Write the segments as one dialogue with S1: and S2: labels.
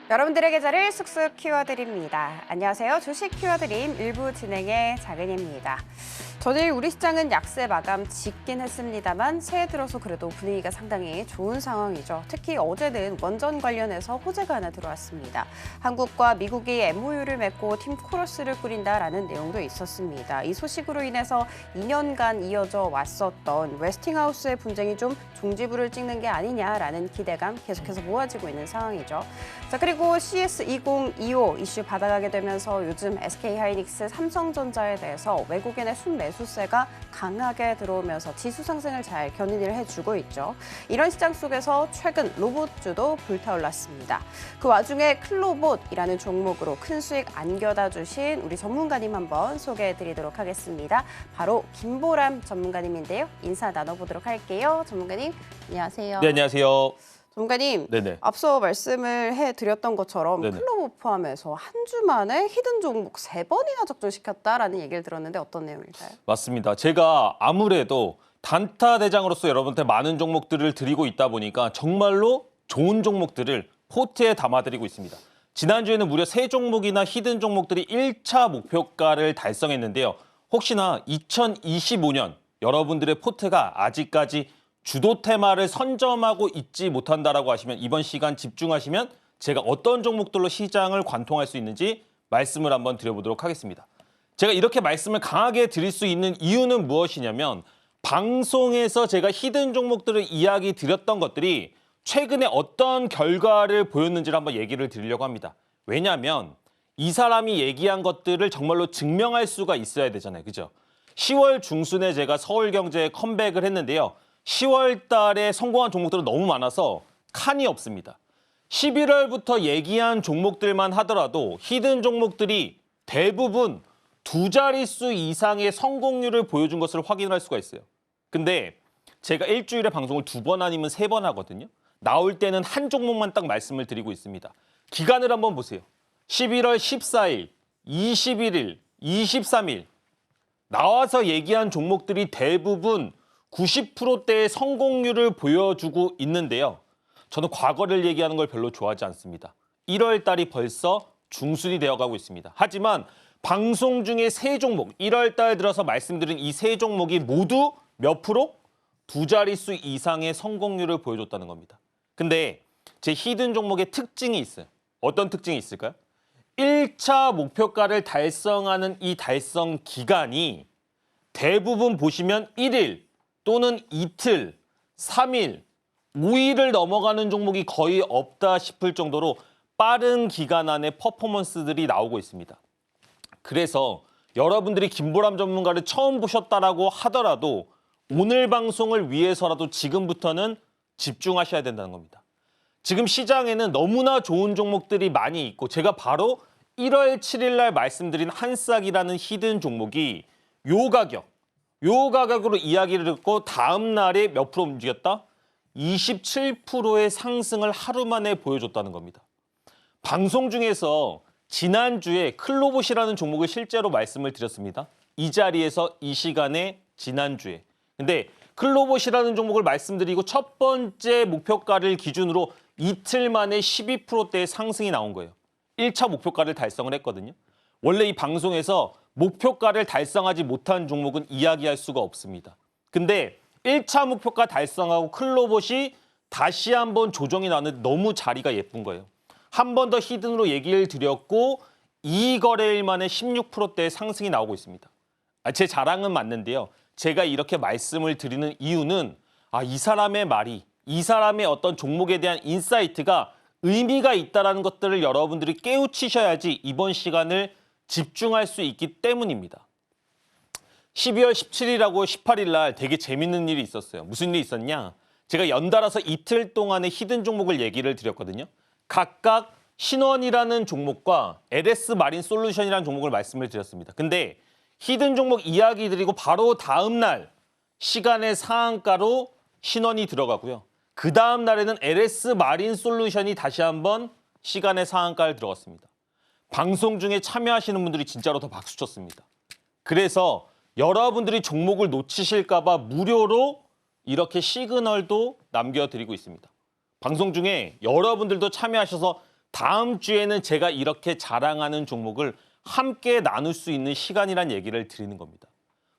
S1: 여러분들의 계좌를 쑥쑥 키워드립니다. 안녕하세요. 주식 키워드림 일부 진행의 장은희입니다. 전일 우리 시장은 약세 마감 짙긴 했습니다만 새해 들어서 그래도 분위기가 상당히 좋은 상황이죠. 특히 어제는 원전 관련해서 호재가 하나 들어왔습니다. 한국과 미국이 MOU를 맺고 팀 코러스를 꾸린다라는 내용도 있었습니다. 이 소식으로 인해서 2년간 이어져 왔었던 웨스팅하우스의 분쟁이 좀 종지부를 찍는 게 아니냐라는 기대감 계속해서 모아지고 있는 상황이죠. 자, 그리고 CS2025 이슈 받아가게 되면서 요즘 SK하이닉스, 삼성전자에 대해서 외국인의 순매수세가 강하게 들어오면서 지수 상승을 잘 견인을 해주고 있죠. 이런 시장 속에서 최근 로봇주도 불타올랐습니다. 그 와중에 클로봇이라는 종목으로 큰 수익 안겨다 주신 우리 전문가님 한번 소개해드리도록 하겠습니다. 바로 김보람 전문가님인데요. 인사 나눠보도록 할게요. 전문가님, 안녕하세요.
S2: 네, 안녕하세요.
S1: 전문가님,
S2: 네네.
S1: 앞서 말씀을 해드렸던 것처럼
S2: 네네.
S1: 클로봇 포함해서 한 주 만에 히든 종목 3번이나 적절시켰다라는 얘기를 들었는데 어떤 내용일까요?
S2: 맞습니다. 제가 아무래도 단타 대장으로서 여러분한테 많은 종목들을 드리고 있다 보니까 정말로 좋은 종목들을 포트에 담아드리고 있습니다. 지난주에는 무려 3종목이나 히든 종목들이 1차 목표가를 달성했는데요. 혹시나 2025년 여러분들의 포트가 아직까지 주도 테마를 선점하고 있지 못한다라고 하시면 이번 시간 집중하시면 제가 어떤 종목들로 시장을 관통할 수 있는지 말씀을 한번 드려보도록 하겠습니다. 제가 이렇게 말씀을 강하게 드릴 수 있는 이유는 무엇이냐면 방송에서 제가 히든 종목들을 이야기 드렸던 것들이 최근에 어떤 결과를 보였는지를 한번 얘기를 드리려고 합니다. 왜냐하면 이 사람이 얘기한 것들을 정말로 증명할 수가 있어야 되잖아요. 그죠? 10월 중순에 제가 서울경제에 컴백을 했는데요. 10월 달에 성공한 종목들은 너무 많아서 칸이 없습니다. 11월부터 얘기한 종목들만 하더라도 히든 종목들이 대부분 2자릿수 이상의 성공률을 보여준 것을 확인할 수가 있어요. 근데 제가 일주일에 방송을 2번 아니면 3번 하거든요. 나올 때는 한 종목만 딱 말씀을 드리고 있습니다. 기간을 한번 보세요. 11월 14일, 21일, 23일 나와서 얘기한 종목들이 대부분 90%대의 성공률을 보여주고 있는데요. 저는 과거를 얘기하는 걸 별로 좋아하지 않습니다. 1월 달이 벌써 중순이 되어가고 있습니다. 하지만 방송 중에 3종목, 1월 달 들어서 말씀드린 이 3종목이 모두 몇 프로? 2자릿수 이상의 성공률을 보여줬다는 겁니다. 근데 제 히든 종목의 특징이 있어요. 어떤 특징이 있을까요? 1차 목표가를 달성하는 이 달성 기간이 대부분 보시면 1일 또는 이틀, 3일, 5일을 넘어가는 종목이 거의 없다 싶을 정도로 빠른 기간 안에 퍼포먼스들이 나오고 있습니다. 그래서 여러분들이 김보람 전문가를 처음 보셨다라고 하더라도 오늘 방송을 위해서라도 지금부터는 집중하셔야 된다는 겁니다. 지금 시장에는 너무나 좋은 종목들이 많이 있고 제가 바로 1월 7일 날 말씀드린 한싹이라는 히든 종목이 요 가격으로 이야기를 듣고 다음 날에 몇 프로 움직였다? 27%의 상승을 하루 만에 보여줬다는 겁니다. 방송 중에서 지난주에 클로봇이라는 종목을 실제로 말씀을 드렸습니다. 이 자리에서 이 시간에 지난주에. 근데 클로봇이라는 종목을 말씀드리고 첫 번째 목표가를 기준으로 이틀 만에 12%대의 상승이 나온 거예요. 1차 목표가를 달성을 했거든요. 원래 이 방송에서 목표가를 달성하지 못한 종목은 이야기할 수가 없습니다. 근데 1차 목표가 달성하고 클로봇이 다시 한번 조정이 나는데 너무 자리가 예쁜 거예요. 한 번 더 히든으로 얘기를 드렸고 2거래일 만에 16%대의 상승이 나오고 있습니다. 제 자랑은 맞는데요. 제가 이렇게 말씀을 드리는 이유는 이 사람의 말이, 이 사람의 어떤 종목에 대한 인사이트가 의미가 있다는 것들을 여러분들이 깨우치셔야지 이번 시간을 집중할 수 있기 때문입니다. 12월 17일하고 18일 날 되게 재밌는 일이 있었어요. 무슨 일이 있었냐? 제가 연달아서 이틀 동안의 히든 종목을 얘기를 드렸거든요. 각각 신원이라는 종목과 LS 마린 솔루션이라는 종목을 말씀을 드렸습니다. 근데 히든 종목 이야기 드리고 바로 다음 날 시간의 상한가로 신원이 들어가고요. 그 다음 날에는 LS 마린 솔루션이 다시 한번 시간의 상한가를 들어갔습니다. 방송 중에 참여하시는 분들이 진짜로 더 박수 쳤습니다. 그래서 여러분들이 종목을 놓치실까 봐 무료로 이렇게 시그널도 남겨드리고 있습니다. 방송 중에 여러분들도 참여하셔서 다음 주에는 제가 이렇게 자랑하는 종목을 함께 나눌 수 있는 시간이란 얘기를 드리는 겁니다.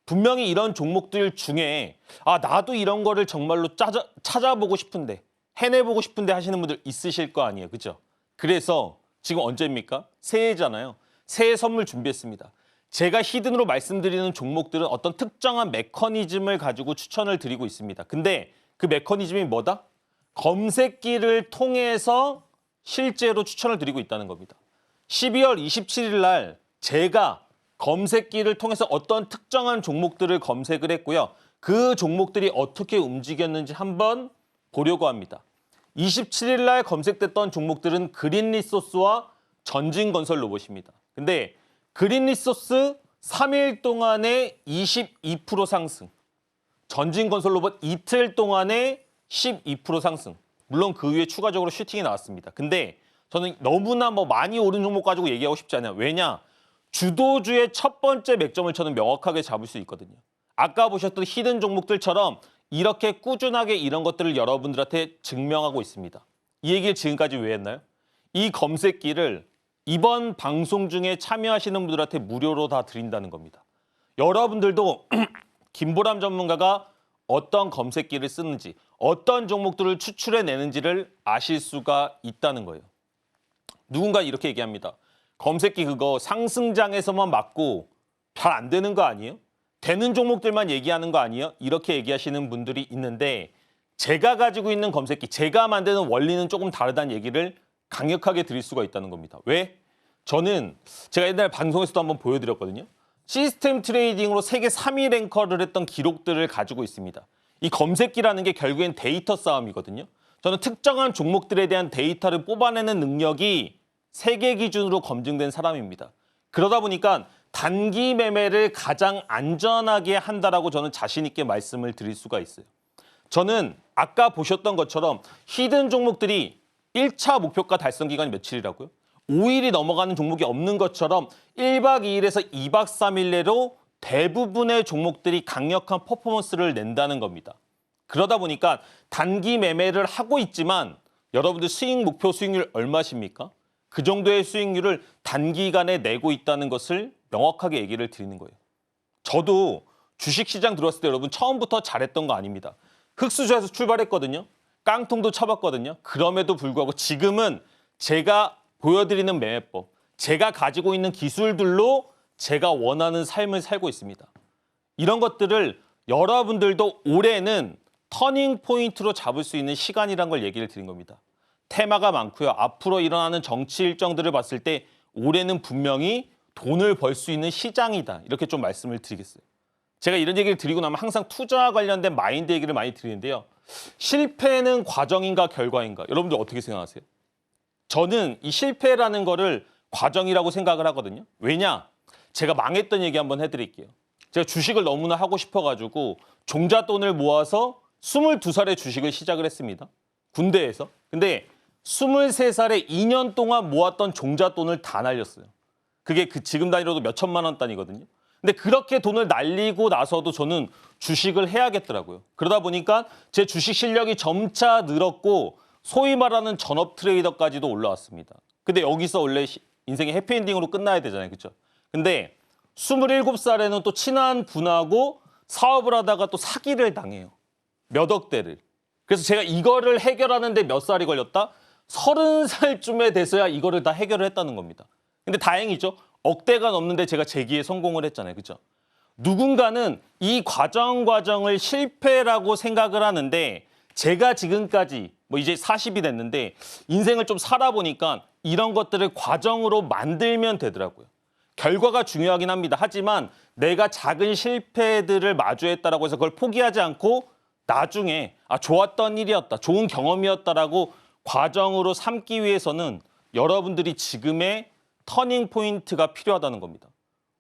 S2: 분명히 이런 종목들 중에 나도 이런 거를 정말로 찾아보고 싶은데 해내보고 싶은데 하시는 분들 있으실 거 아니에요. 그죠? 그래서 지금 언제입니까? 새해잖아요. 새해 선물 준비했습니다. 제가 히든으로 말씀드리는 종목들은 어떤 특정한 메커니즘을 가지고 추천을 드리고 있습니다. 근데 그 메커니즘이 뭐다? 검색기를 통해서 실제로 추천을 드리고 있다는 겁니다. 12월 27일 날 제가 검색기를 통해서 어떤 특정한 종목들을 검색을 했고요. 그 종목들이 어떻게 움직였는지 한번 보려고 합니다. 27일 날 검색됐던 종목들은 그린리소스와 전진건설 로봇입니다. 근데 그린리소스 3일 동안에 22% 상승, 전진건설 로봇 이틀 동안에 12% 상승. 물론 그 위에 추가적으로 슈팅이 나왔습니다. 근데 저는 너무나 많이 오른 종목 가지고 얘기하고 싶지 않아요. 왜냐? 주도주의 첫 번째 맥점을 저는 명확하게 잡을 수 있거든요. 아까 보셨던 히든 종목들처럼 이렇게 꾸준하게 이런 것들을 여러분들한테 증명하고 있습니다. 이 얘기를 지금까지 왜 했나요? 이 검색기를 이번 방송 중에 참여하시는 분들한테 무료로 다 드린다는 겁니다. 여러분들도 김보람 전문가가 어떤 검색기를 쓰는지, 어떤 종목들을 추출해내는지를 아실 수가 있다는 거예요. 누군가 이렇게 얘기합니다. 검색기 그거 상승장에서만 맞고 잘 안 되는 거 아니에요? 되는 종목들만 얘기하는 거 아니에요? 이렇게 얘기하시는 분들이 있는데 제가 가지고 있는 검색기, 제가 만드는 원리는 조금 다르다는 얘기를 강력하게 드릴 수가 있다는 겁니다. 왜? 저는 제가 옛날 방송에서도 한번 보여드렸거든요. 시스템 트레이딩으로 세계 3위 랭커를 했던 기록들을 가지고 있습니다. 이 검색기라는 게 결국엔 데이터 싸움이거든요. 저는 특정한 종목들에 대한 데이터를 뽑아내는 능력이 세계 기준으로 검증된 사람입니다. 그러다 보니까 단기 매매를 가장 안전하게 한다라고 저는 자신 있게 말씀을 드릴 수가 있어요. 저는 아까 보셨던 것처럼 히든 종목들이 1차 목표가 달성 기간이 며칠이라고요? 5일이 넘어가는 종목이 없는 것처럼 1박 2일에서 2박 3일 내로 대부분의 종목들이 강력한 퍼포먼스를 낸다는 겁니다. 그러다 보니까 단기 매매를 하고 있지만 여러분들 수익 목표 수익률 얼마십니까? 그 정도의 수익률을 단기간에 내고 있다는 것을 명확하게 얘기를 드리는 거예요. 저도 주식시장 들어왔을 때 여러분 처음부터 잘했던 거 아닙니다. 흑수저에서 출발했거든요. 깡통도 쳐봤거든요. 그럼에도 불구하고 지금은 제가 보여드리는 매매법, 제가 가지고 있는 기술들로 제가 원하는 삶을 살고 있습니다. 이런 것들을 여러분들도 올해는 터닝 포인트로 잡을 수 있는 시간이란 걸 얘기를 드린 겁니다. 테마가 많고요. 앞으로 일어나는 정치 일정들을 봤을 때 올해는 분명히 돈을 벌 수 있는 시장이다. 이렇게 좀 말씀을 드리겠어요. 제가 이런 얘기를 드리고 나면 항상 투자와 관련된 마인드 얘기를 많이 드리는데요. 실패는 과정인가 결과인가? 여러분들 어떻게 생각하세요? 저는 이 실패라는 거를 과정이라고 생각을 하거든요. 왜냐? 제가 망했던 얘기 한번 해드릴게요. 제가 주식을 너무나 하고 싶어가지고 종잣돈을 모아서 22살에 주식을 시작을 했습니다. 군대에서. 근데 23살에 2년 동안 모았던 종잣돈을 다 날렸어요. 그게 지금 단위로도 몇 천만 원 단위거든요. 근데 그렇게 돈을 날리고 나서도 저는 주식을 해야겠더라고요. 그러다 보니까 제 주식 실력이 점차 늘었고 소위 말하는 전업 트레이더까지도 올라왔습니다. 근데 여기서 원래 인생의 해피엔딩으로 끝나야 되잖아요. 그렇죠? 근데 27살에는 또 친한 분하고 사업을 하다가 또 사기를 당해요. 몇 억대를. 그래서 제가 이거를 해결하는데 몇 살이 걸렸다? 30살쯤에 돼서야 이거를 다 해결을 했다는 겁니다. 근데 다행이죠. 억대가 넘는데 제가 재기에 성공을 했잖아요. 그렇죠? 누군가는 이 과정을 실패라고 생각을 하는데 제가 지금까지 이제 40이 됐는데 인생을 좀 살아보니까 이런 것들을 과정으로 만들면 되더라고요. 결과가 중요하긴 합니다. 하지만 내가 작은 실패들을 마주했다라고 해서 그걸 포기하지 않고 나중에 좋았던 일이었다, 좋은 경험이었다라고 과정으로 삼기 위해서는 여러분들이 지금의 터닝 포인트가 필요하다는 겁니다.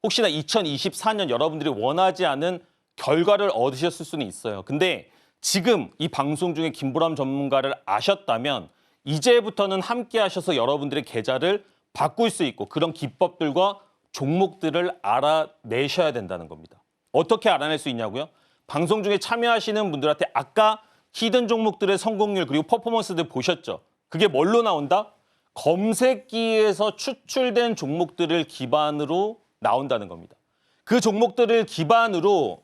S2: 혹시나 2024년 여러분들이 원하지 않은 결과를 얻으셨을 수는 있어요. 근데 지금 이 방송 중에 김보람 전문가를 아셨다면 이제부터는 함께 하셔서 여러분들의 계좌를 바꿀 수 있고 그런 기법들과 종목들을 알아내셔야 된다는 겁니다. 어떻게 알아낼 수 있냐고요? 방송 중에 참여하시는 분들한테 아까 히든 종목들의 성공률 그리고 퍼포먼스들 보셨죠? 그게 뭘로 나온다? 검색기에서 추출된 종목들을 기반으로 나온다는 겁니다. 그 종목들을 기반으로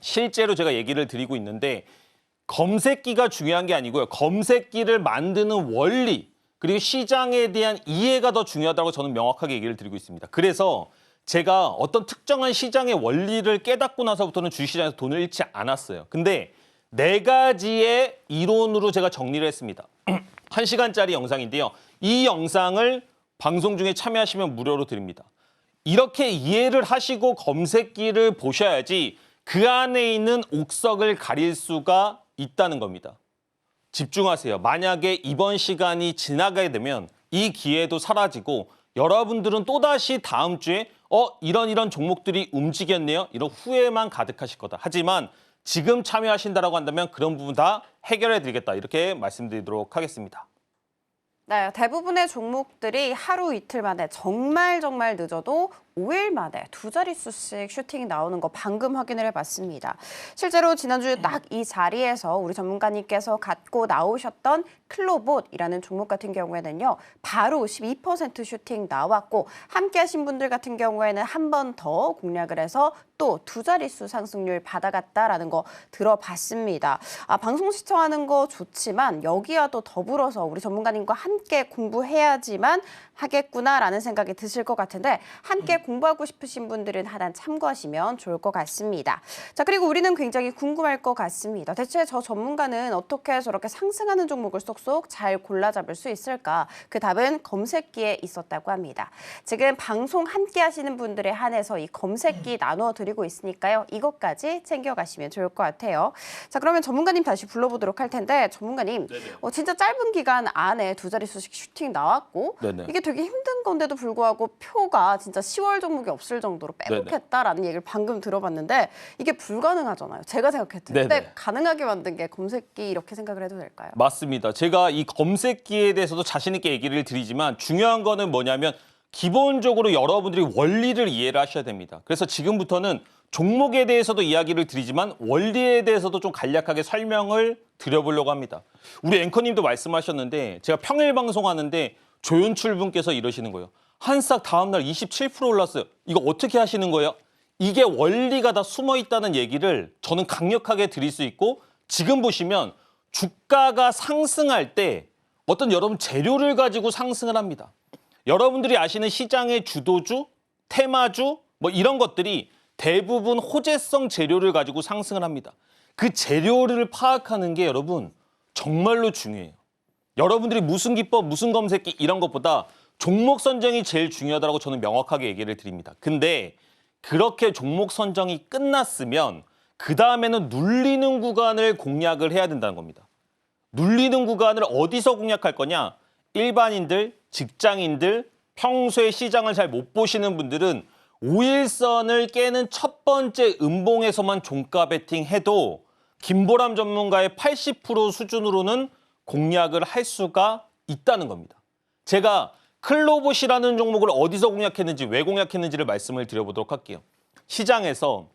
S2: 실제로 제가 얘기를 드리고 있는데 검색기가 중요한 게 아니고요. 검색기를 만드는 원리 그리고 시장에 대한 이해가 더 중요하다고 저는 명확하게 얘기를 드리고 있습니다. 그래서 제가 어떤 특정한 시장의 원리를 깨닫고 나서부터는 주식시장에서 돈을 잃지 않았어요. 근데 4가지의 이론으로 제가 정리를 했습니다. 1시간짜리 영상인데요. 이 영상을 방송 중에 참여하시면 무료로 드립니다. 이렇게 이해를 하시고 검색기를 보셔야지 그 안에 있는 옥석을 가릴 수가 있다는 겁니다. 집중하세요. 만약에 이번 시간이 지나가게 되면 이 기회도 사라지고 여러분들은 또다시 다음 주에 이런 종목들이 움직였네요. 이런 후회만 가득하실 거다. 하지만 지금 참여하신다라고 한다면 그런 부분 다 해결해 드리겠다. 이렇게 말씀드리도록 하겠습니다.
S1: 네, 대부분의 종목들이 하루 이틀 만에 정말 늦어도 5일 만에 2자릿수씩 슈팅이 나오는 거 방금 확인을 해봤습니다. 실제로 지난주 딱 이 자리에서 우리 전문가님께서 갖고 나오셨던 클로봇이라는 종목 같은 경우에는요. 바로 12% 슈팅 나왔고 함께 하신 분들 같은 경우에는 한 번 더 공략을 해서 또 2자릿수 상승률 받아갔다라는 거 들어봤습니다. 방송 시청하는 거 좋지만 여기와 또 더불어서 우리 전문가님과 함께 공부해야지만 하겠구나라는 생각이 드실 것 같은데 함께 공부하고 싶으신 분들은 하단 참고하시면 좋을 것 같습니다. 자, 그리고 우리는 굉장히 궁금할 것 같습니다. 대체 저 전문가는 어떻게 저렇게 상승하는 종목을 쏙쏙 잘 골라 잡을 수 있을까? 그 답은 검색기에 있었다고 합니다. 지금 방송 함께 하시는 분들에 한해서 이 검색기 나누어 드리고 있으니까요. 이것까지 챙겨가시면 좋을 것 같아요. 자, 그러면 전문가님 다시 불러보도록 할 텐데 전문가님, 진짜 짧은 기간 안에 2자릿수씩 슈팅 나왔고
S2: 네네.
S1: 이게 되게 힘든 건데도 불구하고 표가 진짜 10월 종목이 없을 정도로 빼곡했다라는 얘기를 방금 들어봤는데 이게 불가능하잖아요. 제가 생각했을 때
S2: 네네.
S1: 가능하게 만든 게 검색기 이렇게 생각을 해도 될까요?
S2: 맞습니다. 제가 이 검색기에 대해서도 자신 있게 얘기를 드리지만 중요한 거는 뭐냐면 기본적으로 여러분들이 원리를 이해를 하셔야 됩니다. 그래서 지금부터는 종목에 대해서도 이야기를 드리지만 원리에 대해서도 좀 간략하게 설명을 드려보려고 합니다. 우리 앵커님도 말씀하셨는데 제가 평일 방송하는데 조연출 분께서 이러시는 거예요. 한싹 다음날 27% 올랐어요. 이거 어떻게 하시는 거예요? 이게 원리가 다 숨어 있다는 얘기를 저는 강력하게 드릴 수 있고 지금 보시면 주가가 상승할 때 어떤 여러분 재료를 가지고 상승을 합니다. 여러분들이 아시는 시장의 주도주, 테마주 뭐 이런 것들이 대부분 호재성 재료를 가지고 상승을 합니다. 그 재료를 파악하는 게 여러분 정말로 중요해요. 여러분들이 무슨 기법, 무슨 검색기 이런 것보다 종목 선정이 제일 중요하다고 저는 명확하게 얘기를 드립니다. 근데 그렇게 종목 선정이 끝났으면 그 다음에는 눌리는 구간을 공략을 해야 된다는 겁니다. 눌리는 구간을 어디서 공략할 거냐? 일반인들, 직장인들, 평소에 시장을 잘 못 보시는 분들은 5일선을 깨는 첫 번째 음봉에서만 종가 베팅해도 김보람 전문가의 80% 수준으로는 공략을 할 수가 있다는 겁니다. 제가 클로봇이라는 종목을 어디서 공략했는지 왜 공략했는지를 말씀을 드려보도록 할게요. 시장에서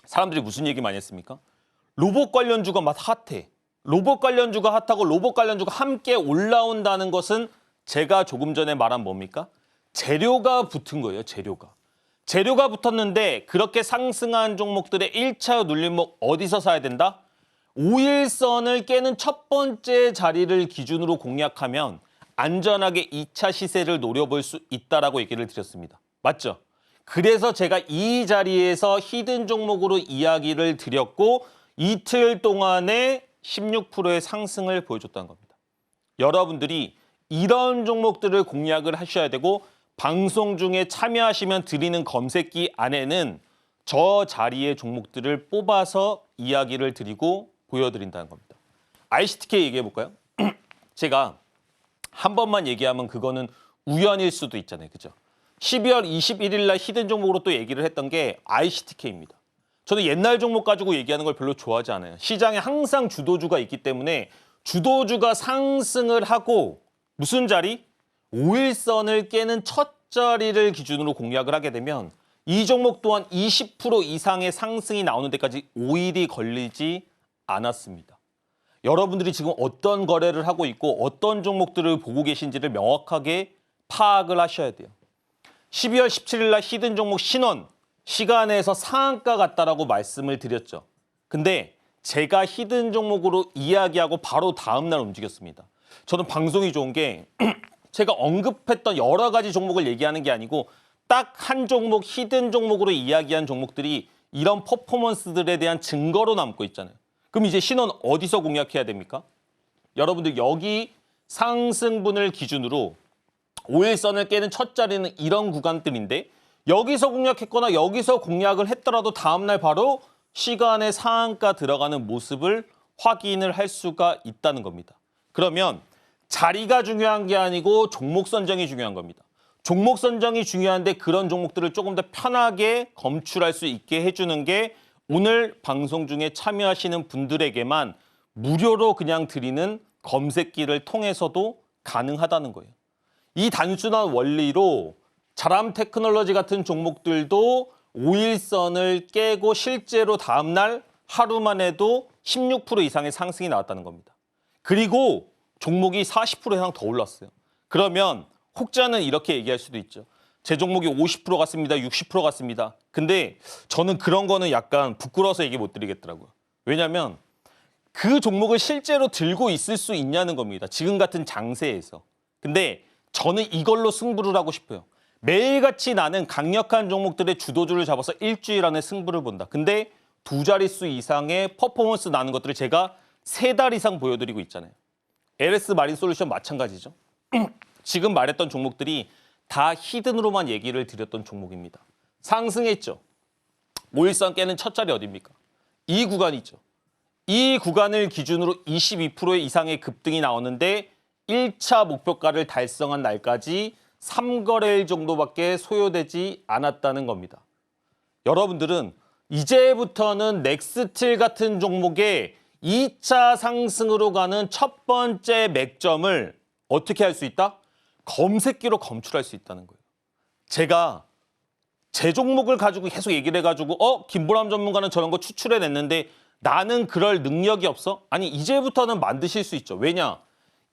S2: 사람들이 무슨 얘기 많이 했습니까? 로봇 관련주가 막 핫해. 로봇 관련주가 핫하고 로봇 관련주가 함께 올라온다는 것은 제가 조금 전에 말한 뭡니까? 재료가 붙은 거예요. 재료가 붙었는데 그렇게 상승한 종목들의 1차 눌림목 어디서 사야 된다? 5일선을 깨는 첫 번째 자리를 기준으로 공략하면 안전하게 2차 시세를 노려볼 수 있다라고 얘기를 드렸습니다. 맞죠? 그래서 제가 이 자리에서 히든 종목으로 이야기를 드렸고 이틀 동안에 16%의 상승을 보여줬다는 겁니다. 여러분들이 이런 종목들을 공략을 하셔야 되고 방송 중에 참여하시면 드리는 검색기 안에는 저 자리의 종목들을 뽑아서 이야기를 드리고 보여드린다는 겁니다. ICTK 얘기해 볼까요? 제가 한 번만 얘기하면 그거는 우연일 수도 있잖아요. 그죠? 12월 21일 날 히든 종목으로 또 얘기를 했던 게 ICTK입니다. 저는 옛날 종목 가지고 얘기하는 걸 별로 좋아하지 않아요. 시장에 항상 주도주가 있기 때문에 주도주가 상승을 하고 무슨 자리? 5일선을 깨는 첫 자리를 기준으로 공략을 하게 되면 이 종목 또한 20% 이상의 상승이 나오는 데까지 5일이 걸리지 않았습니다. 여러분들이 지금 어떤 거래를 하고 있고 어떤 종목들을 보고 계신지를 명확하게 파악을 하셔야 돼요. 12월 17일 날 히든 종목 신원 시간에서 상한가 같다라고 말씀을 드렸죠. 근데 제가 히든 종목으로 이야기하고 바로 다음 날 움직였습니다. 저는 방송이 좋은 게 제가 언급했던 여러 가지 종목을 얘기하는 게 아니고 딱 한 종목, 히든 종목으로 이야기한 종목들이 이런 퍼포먼스들에 대한 증거로 남고 있잖아요. 그럼 이제 신원 어디서 공략해야 됩니까? 여러분들 여기 상승분을 기준으로 5일선을 깨는 첫 자리는 이런 구간들인데 여기서 공략했거나 여기서 공략을 했더라도 다음날 바로 시간의 상한가 들어가는 모습을 확인을 할 수가 있다는 겁니다. 그러면 자리가 중요한 게 아니고 종목 선정이 중요한 겁니다. 종목 선정이 중요한데 그런 종목들을 조금 더 편하게 검출할 수 있게 해주는 게 오늘 방송 중에 참여하시는 분들에게만 무료로 그냥 드리는 검색기를 통해서도 가능하다는 거예요. 이 단순한 원리로 자람 테크놀로지 같은 종목들도 5일선을 깨고 실제로 다음날 하루만 해도 16% 이상의 상승이 나왔다는 겁니다. 그리고 종목이 40% 이상 더 올랐어요. 그러면 혹자는 이렇게 얘기할 수도 있죠. 제 종목이 50% 갔습니다. 60% 갔습니다. 근데 저는 그런 거는 약간 부끄러워서 얘기 못 드리겠더라고요. 왜냐하면 그 종목을 실제로 들고 있을 수 있냐는 겁니다. 지금 같은 장세에서. 근데 저는 이걸로 승부를 하고 싶어요. 매일같이 나는 강력한 종목들의 주도주를 잡아서 일주일 안에 승부를 본다. 근데 두 자릿수 이상의 퍼포먼스 나는 것들을 제가 3달 이상 보여드리고 있잖아요. LS 마린 솔루션 마찬가지죠. 지금 말했던 종목들이 다 히든으로만 얘기를 드렸던 종목입니다. 상승했죠. 5일선 깨는 첫 자리 어디입니까? 이 구간이죠. 이 구간을 기준으로 22% 이상의 급등이 나오는데 1차 목표가를 달성한 날까지 3거래일 정도밖에 소요되지 않았다는 겁니다. 여러분들은 이제부터는 넥스틸 같은 종목의 2차 상승으로 가는 첫 번째 맥점을 어떻게 할 수 있다? 검색기로 검출할 수 있다는 거예요. 제가 제 종목을 가지고 계속 얘기를 해가지고 김보람 전문가는 저런 거 추출해냈는데 나는 그럴 능력이 없어? 아니 이제부터는 만드실 수 있죠. 왜냐?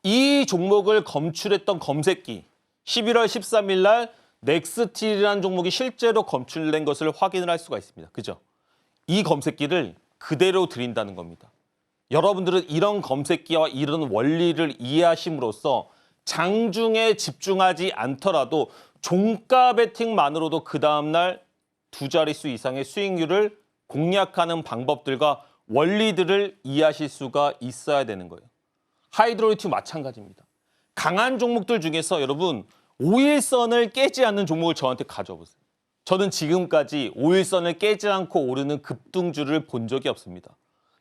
S2: 이 종목을 검출했던 검색기 11월 13일 날 넥스틸이라는 종목이 실제로 검출된 것을 확인을 할 수가 있습니다. 그죠? 이 검색기를 그대로 드린다는 겁니다. 여러분들은 이런 검색기와 이런 원리를 이해하심으로써 장중에 집중하지 않더라도 종가 베팅만으로도 그 다음날 두 자릿수 이상의 수익률을 공략하는 방법들과 원리들을 이해하실 수가 있어야 되는 거예요. 하이드로리티 마찬가지입니다. 강한 종목들 중에서 여러분 5일선을 깨지 않는 종목을 저한테 가져와 보세요. 저는 지금까지 5일선을 깨지 않고 오르는 급등주를 본 적이 없습니다.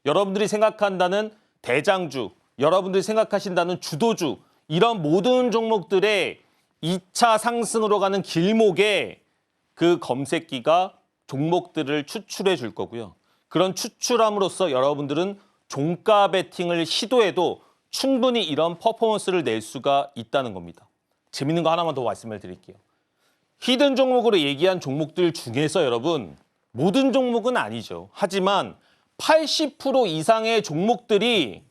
S2: 여러분들이 생각한다는 대장주, 여러분들이 생각하신다는 주도주, 이런 모든 종목들의 2차 상승으로 가는 길목에 그 검색기가 종목들을 추출해 줄 거고요. 그런 추출함으로써 여러분들은 종가 베팅을 시도해도 충분히 이런 퍼포먼스를 낼 수가 있다는 겁니다. 재밌는 거 하나만 더 말씀을 드릴게요. 히든 종목으로 얘기한 종목들 중에서 여러분 모든 종목은 아니죠. 하지만 80% 이상의 종목들이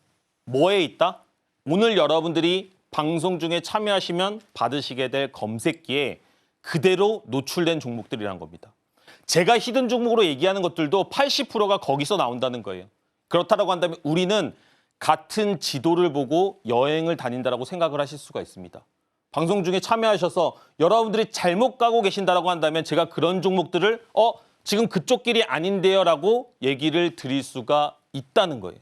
S2: 뭐에 있다? 오늘 여러분들이 방송 중에 참여하시면 받으시게 될 검색기에 그대로 노출된 종목들이란 겁니다. 제가 히든 종목으로 얘기하는 것들도 80%가 거기서 나온다는 거예요. 그렇다고 한다면 우리는 같은 지도를 보고 여행을 다닌다라고 생각을 하실 수가 있습니다. 방송 중에 참여하셔서 여러분들이 잘못 가고 계신다라고 한다면 제가 그런 종목들을 지금 그쪽 길이 아닌데요 라고 얘기를 드릴 수가 있다는 거예요.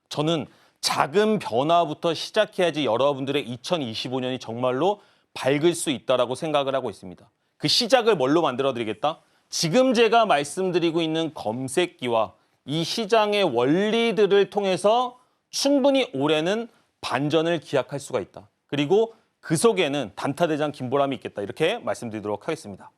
S2: 저는 작은 변화부터 시작해야지 여러분들의 2025년이 정말로 밝을 수 있다라고 생각을 하고 있습니다. 그 시작을 뭘로 만들어 드리겠다? 지금 제가 말씀드리고 있는 검색기와 이 시장의 원리들을 통해서 충분히 올해는 반전을 기약할 수가 있다. 그리고 그 속에는 단타대장 김보람이 있겠다. 이렇게 말씀드리도록 하겠습니다.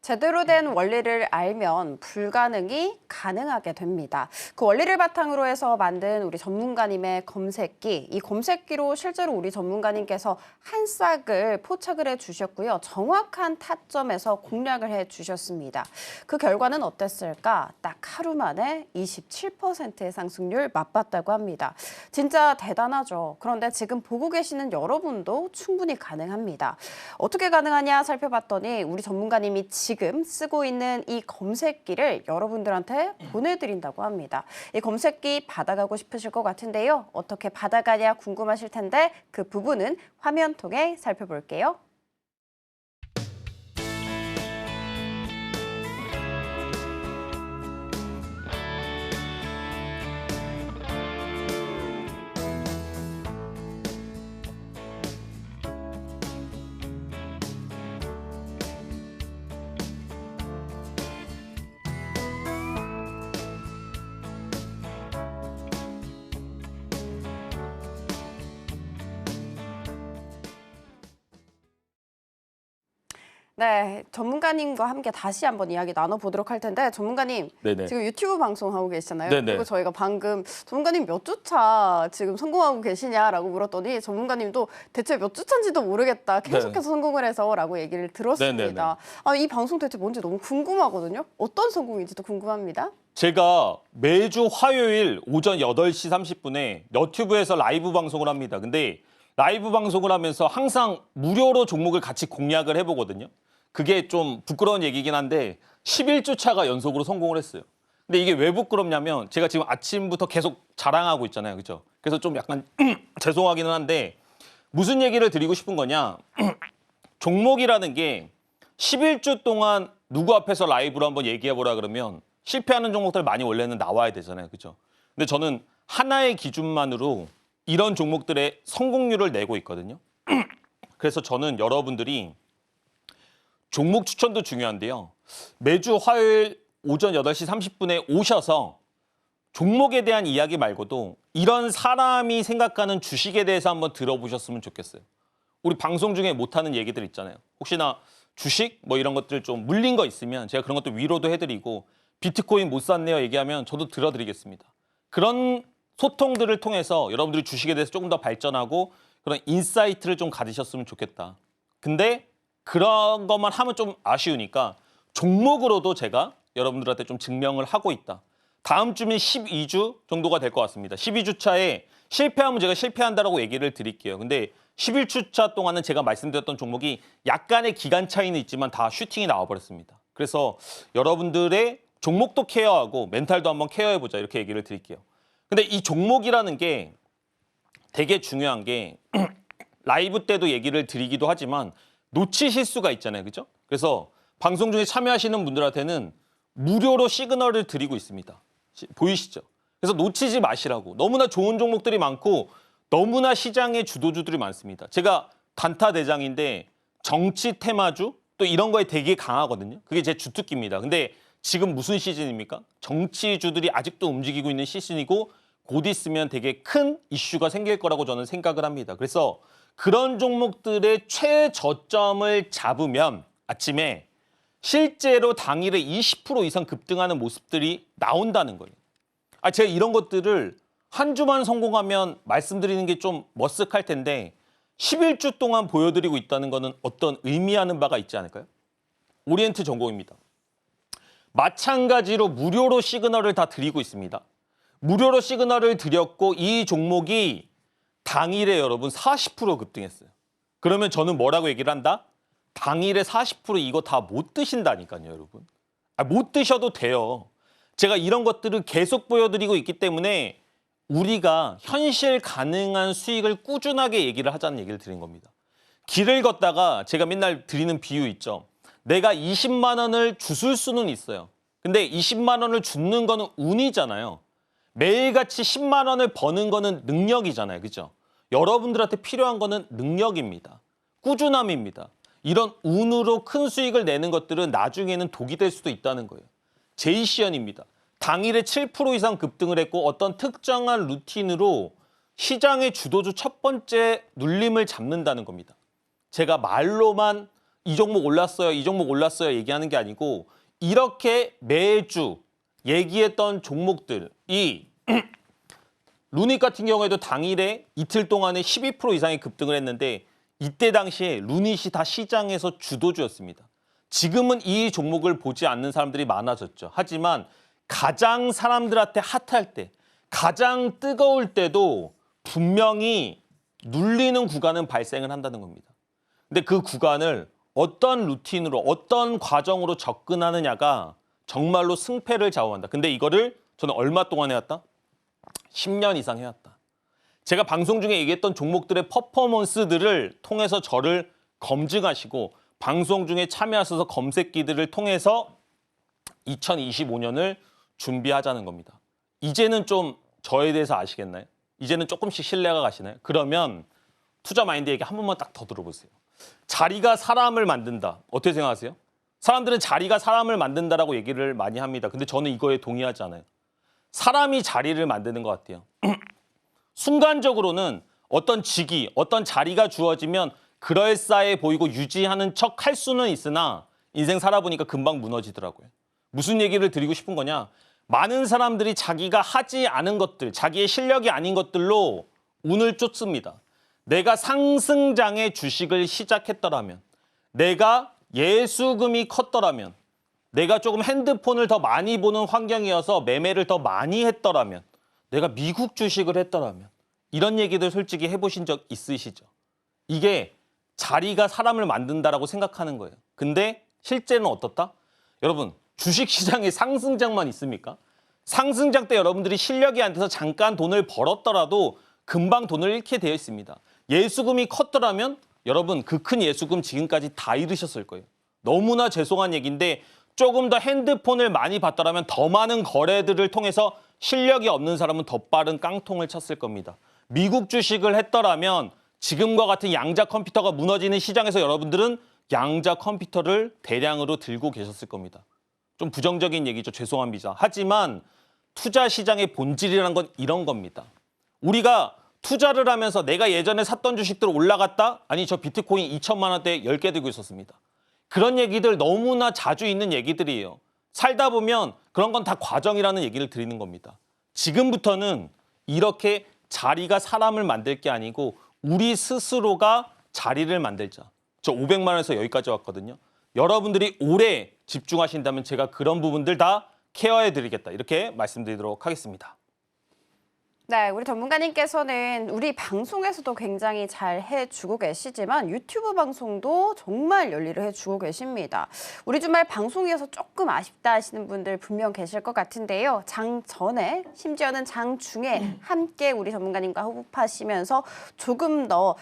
S1: 제대로 된 원리를 알면 불가능이 가능하게 됩니다. 그 원리를 바탕으로 해서 만든 우리 전문가님의 검색기, 이 검색기로 실제로 우리 전문가님께서 한 싹을 포착을 해주셨고요. 정확한 타점에서 공략을 해주셨습니다. 그 결과는 어땠을까? 딱 하루 만에 27%의 상승률 맛봤다고 합니다. 진짜 대단하죠. 그런데 지금 보고 계시는 여러분도 충분히 가능합니다. 어떻게 가능하냐 살펴봤더니 우리 전문가님이 지금 쓰고 있는 이 검색기를 여러분들한테 보내드린다고 합니다. 이 검색기 받아가고 싶으실 것 같은데요. 어떻게 받아가냐 궁금하실 텐데 그 부분은 화면 통해 살펴볼게요. 네, 전문가님과 함께 다시 한번 이야기 나눠보도록 할 텐데 전문가님
S2: 네네.
S1: 지금 유튜브 방송하고 계시잖아요.
S2: 네네.
S1: 그리고 저희가 방금 전문가님 몇 주 차 지금 성공하고 계시냐라고 물었더니 전문가님도 대체 몇 주 차인지도 모르겠다. 계속해서 성공을 해서라고 얘기를 들었습니다. 이 방송 대체 뭔지 너무 궁금하거든요. 어떤 성공인지도 궁금합니다.
S2: 제가 매주 화요일 오전 8시 30분에 너튜브에서 라이브 방송을 합니다. 근데 라이브 방송을 하면서 항상 무료로 종목을 같이 공략을 해보거든요. 그게 좀 부끄러운 얘기긴 한데 11주 차가 연속으로 성공을 했어요. 근데 이게 왜 부끄럽냐면 제가 지금 아침부터 계속 자랑하고 있잖아요. 그죠? 그래서 좀 약간 죄송하기는 한데 무슨 얘기를 드리고 싶은 거냐. 종목이라는 게 11주 동안 누구 앞에서 라이브로 한번 얘기해보라 그러면 실패하는 종목들 많이 원래는 나와야 되잖아요. 그죠? 근데 저는 하나의 기준만으로 이런 종목들의 성공률을 내고 있거든요. 그래서 저는 여러분들이 종목 추천도 중요한데요. 매주 화요일 오전 8시 30분에 오셔서 종목에 대한 이야기 말고도 이런 사람이 생각하는 주식에 대해서 한번 들어보셨으면 좋겠어요. 우리 방송 중에 못하는 얘기들 있잖아요. 혹시나 주식 뭐 이런 것들 좀 물린 거 있으면 제가 그런 것도 위로도 해드리고 비트코인 못 샀네요 얘기하면 저도 들어드리겠습니다. 그런 소통들을 통해서 여러분들이 주식에 대해서 조금 더 발전하고 그런 인사이트를 좀 가지셨으면 좋겠다. 근데 그런 것만 하면 좀 아쉬우니까 종목으로도 제가 여러분들한테 좀 증명을 하고 있다. 다음 주면 12주 정도가 될 것 같습니다. 12주 차에 실패하면 제가 실패한다라고 얘기를 드릴게요. 근데 11주 차 동안은 제가 말씀드렸던 종목이 약간의 기간 차이는 있지만 다 슈팅이 나와버렸습니다. 그래서 여러분들의 종목도 케어하고 멘탈도 한번 케어해보자 이렇게 얘기를 드릴게요. 근데 이 종목이라는 게 되게 중요한 게 라이브 때도 얘기를 드리기도 하지만 놓치실 수가 있잖아요. 그죠? 그래서 방송 중에 참여하시는 분들한테는 무료로 시그널을 드리고 있습니다. 보이시죠? 그래서 놓치지 마시라고. 너무나 좋은 종목들이 많고 너무나 시장의 주도주들이 많습니다. 제가 단타 대장인데 정치 테마주 또 이런 거에 되게 강하거든요. 그게 제 주특기입니다. 근데 지금 무슨 시즌입니까? 정치주들이 아직도 움직이고 있는 시즌이고 곧 있으면 되게 큰 이슈가 생길 거라고 저는 생각을 합니다. 그래서 그런 종목들의 최저점을 잡으면 아침에 실제로 당일에 20% 이상 급등하는 모습들이 나온다는 거예요. 제가 이런 것들을 한 주만 성공하면 말씀드리는 게 좀 머쓱할 텐데 11주 동안 보여드리고 있다는 거는 어떤 의미하는 바가 있지 않을까요? 오리엔트 전공입니다. 마찬가지로 무료로 시그널을 다 드리고 있습니다. 무료로 시그널을 드렸고 이 종목이 당일에 여러분 40% 급등했어요. 그러면 저는 뭐라고 얘기를 한다? 당일에 40% 이거 다 못 드신다니까요, 여러분. 못 드셔도 돼요. 제가 이런 것들을 계속 보여드리고 있기 때문에 우리가 현실 가능한 수익을 꾸준하게 얘기를 하자는 얘기를 드린 겁니다. 길을 걷다가 제가 맨날 드리는 비유 있죠. 내가 20만 원을 주술 수는 있어요. 근데 20만 원을 줍는 거는 운이잖아요. 매일같이 10만 원을 버는 거는 능력이잖아요. 그죠? 여러분들한테 필요한 거는 능력입니다. 꾸준함입니다. 이런 운으로 큰 수익을 내는 것들은 나중에는 독이 될 수도 있다는 거예요. 제이시연입니다. 당일에 7% 이상 급등을 했고 어떤 특정한 루틴으로 시장의 주도주 첫 번째 눌림을 잡는다는 겁니다. 제가 말로만 이 종목 올랐어요, 이 종목 올랐어요 얘기하는 게 아니고 이렇게 매주 얘기했던 종목들이 루닛 같은 경우에도 당일에 이틀 동안에 12% 이상의 급등을 했는데 이때 당시에 루닛이 다 시장에서 주도주였습니다. 지금은 이 종목을 보지 않는 사람들이 많아졌죠. 하지만 가장 사람들한테 핫할 때, 가장 뜨거울 때도 분명히 눌리는 구간은 발생을 한다는 겁니다. 근데 그 구간을 어떤 루틴으로, 어떤 과정으로 접근하느냐가 정말로 승패를 좌우한다. 근데 이거를 저는 얼마 동안 해왔다? 10년 이상 해왔다. 제가 방송 중에 얘기했던 종목들의 퍼포먼스들을 통해서 저를 검증하시고 방송 중에 참여하셔서 검색기들을 통해서 2025년을 준비하자는 겁니다. 이제는 좀 저에 대해서 아시겠나요? 이제는 조금씩 신뢰가 가시나요? 그러면 투자 마인드 얘기 한 번만 딱 더 들어보세요. 자리가 사람을 만든다. 어떻게 생각하세요? 사람들은 자리가 사람을 만든다라고 얘기를 많이 합니다. 근데 저는 이거에 동의하지 않아요. 사람이 자리를 만드는 것 같아요. 순간적으로는 어떤 직위, 어떤 자리가 주어지면 그럴싸해 보이고 유지하는 척 할 수는 있으나 인생 살아보니까 금방 무너지더라고요. 무슨 얘기를 드리고 싶은 거냐? 많은 사람들이 자기가 하지 않은 것들, 자기의 실력이 아닌 것들로 운을 쫓습니다. 내가 상승장의 주식을 시작했더라면, 내가 예수금이 컸더라면, 내가 조금 핸드폰을 더 많이 보는 환경이어서 매매를 더 많이 했더라면, 내가 미국 주식을 했더라면 이런 얘기들 솔직히 해보신 적 있으시죠? 이게 자리가 사람을 만든다라고 생각하는 거예요. 근데 실제는 어떻다? 여러분, 주식시장에 상승장만 있습니까? 상승장 때 여러분들이 실력이 안 돼서 잠깐 돈을 벌었더라도 금방 돈을 잃게 되어 있습니다. 예수금이 컸더라면 여러분 그 큰 예수금 지금까지 다 잃으셨을 거예요. 너무나 죄송한 얘기인데 조금 더 핸드폰을 많이 봤더라면 더 많은 거래들을 통해서 실력이 없는 사람은 더 빠른 깡통을 쳤을 겁니다. 미국 주식을 했더라면 지금과 같은 양자 컴퓨터가 무너지는 시장에서 여러분들은 양자 컴퓨터를 대량으로 들고 계셨을 겁니다. 좀 부정적인 얘기죠. 죄송합니다. 하지만 투자 시장의 본질이라는 건 이런 겁니다. 우리가 투자를 하면서 내가 예전에 샀던 주식들 올라갔다? 아니 저 비트코인 2천만 원대 10개 들고 있었습니다. 그런 얘기들 너무나 자주 있는 얘기들이에요. 살다 보면 그런 건 다 과정이라는 얘기를 드리는 겁니다. 지금부터는 이렇게 자리가 사람을 만들 게 아니고 우리 스스로가 자리를 만들자. 저 500만 원에서 여기까지 왔거든요. 여러분들이 오래 집중하신다면 제가 그런 부분들 다 케어해드리겠다. 이렇게 말씀드리도록 하겠습니다.
S1: 네, 우리 전문가님께서는 우리 방송에서도 굉장히 잘 해주고 계시지만 유튜브 방송도 정말 열일을 해주고 계십니다. 우리 주말 방송이어서 조금 아쉽다 하시는 분들 분명 계실 것 같은데요. 장 전에 심지어는 장 중에 함께 우리 전문가님과 호흡하시면서 조금 더